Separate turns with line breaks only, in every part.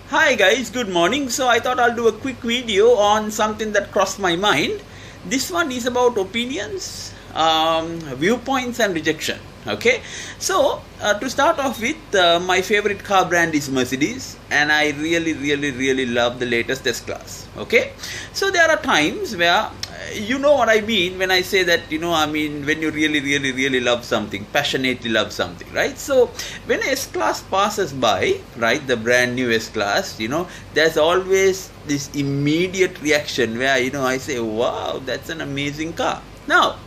Hi guys, good morning. So I thought I'll do a quick video on something that crossed my mind. This one is about opinions, viewpoints and rejection. Okay, so to start off with, my favorite car brand is Mercedes, and I really love the latest S Class. Okay, so there are times where you know what I mean when I say that, I mean when you really love something, passionately love something, right? So when S Class passes by, right, the brand new S Class, there's always this immediate reaction where, I say, wow, that's an amazing car. Now,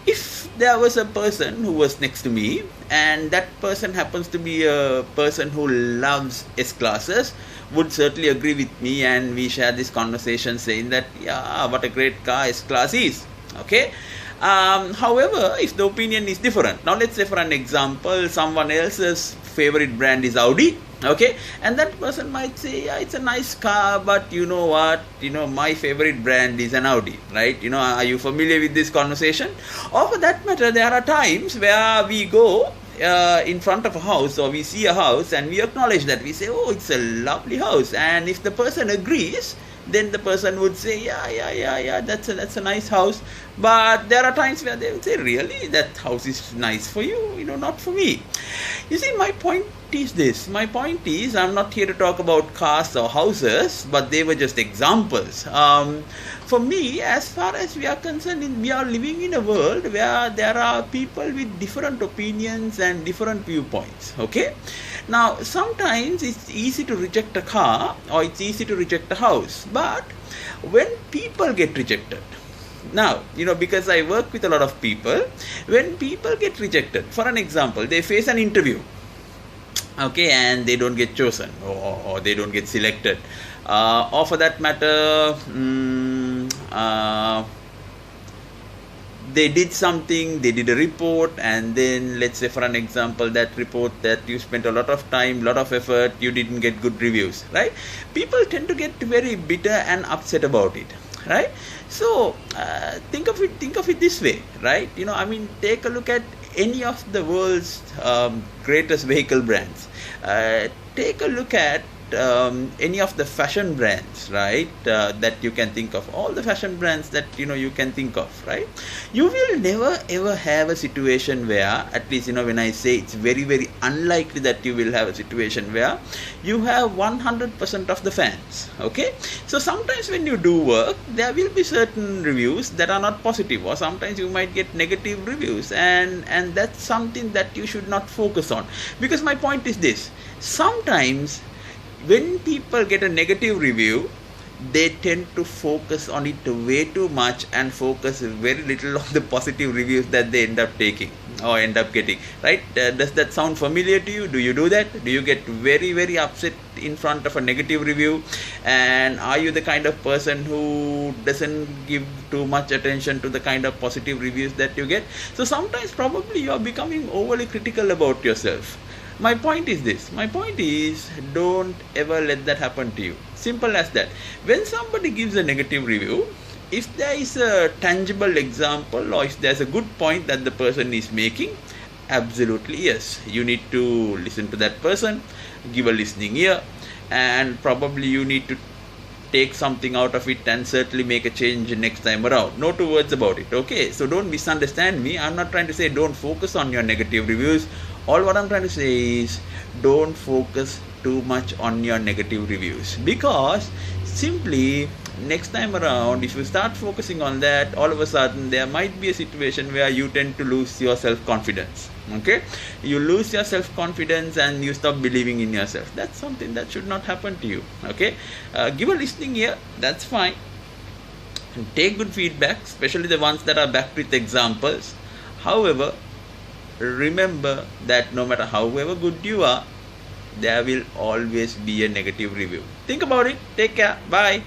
if there was a person who was next to me and that person happens to be a person who loves S classes, would certainly agree with me, and we share this conversation saying that, yeah, what a great car S class is. Okay. However, if the opinion is different, now let's say for an example, someone else's favorite brand is Audi. Okay, and that person might say, yeah, it's a nice car, but you know what, my favorite brand is an Audi, right? Are you familiar with this conversation? Or for that matter, there are times where we go in front of a house, or we see a house and we acknowledge that, we say, oh, it's a lovely house, and if the person agrees, then the person would say, yeah, that's a nice house. But there are times where they would say, really, that house is nice for you, not for me. You see, my point is this. My point is, I'm not here to talk about cars or houses, but they were just examples. For me, as far as we are concerned, we are living in a world where there are people with different opinions and different viewpoints. Okay? Now, sometimes it's easy to reject a car or it's easy to reject a house. But when people get rejected, now, because I work with a lot of people, when people get rejected, for an example, they face an interview, okay, and they don't get chosen, or they don't get selected, or for that matter, they did something, they did a report, and then let's say for an example, that report that you spent a lot of time, lot of effort, you didn't get good reviews, right? People tend to get very bitter and upset about it, right? So think of it this way, right? Take a look at any of the world's greatest vehicle brands. Take a look at any of the fashion brands, right, that you can think of, all the fashion brands that you can think of, right? You will never ever have a situation where, at least when I say it's very unlikely that you will have a situation where you have 100% of the fans. Okay, so sometimes when you do work, there will be certain reviews that are not positive, or sometimes you might get negative reviews, and that's something that you should not focus on. Because my point is this: sometimes when people get a negative review, they tend to focus on it way too much and focus very little on the positive reviews that they end up taking or end up getting, right? Does that sound familiar to you? Do you do that? Do you get very upset in front of a negative review? And are you the kind of person who doesn't give too much attention to the kind of positive reviews that you get? So sometimes probably you are becoming overly critical about yourself. My point is this. My point is, don't ever let that happen to you. Simple as that. When somebody gives a negative review, if there is a tangible example or if there's a good point that the person is making, absolutely yes. You need to listen to that person, give a listening ear, and probably you need to take something out of it and certainly make a change next time around. No two words about it. Okay, so don't misunderstand me. I'm not trying to say don't focus on your negative reviews. All what I'm trying to say is, don't focus too much on your negative reviews, because simply next time around, if you start focusing on that, all of a sudden there might be a situation where you tend to lose your self-confidence. Okay, you lose your self-confidence and you stop believing in yourself. That's something that should not happen to you. Okay, give a listening ear, that's fine, and take good feedback, especially the ones that are backed with examples. However, remember that no matter however good you are, there will always be a negative review. Think about it. Take care. Bye.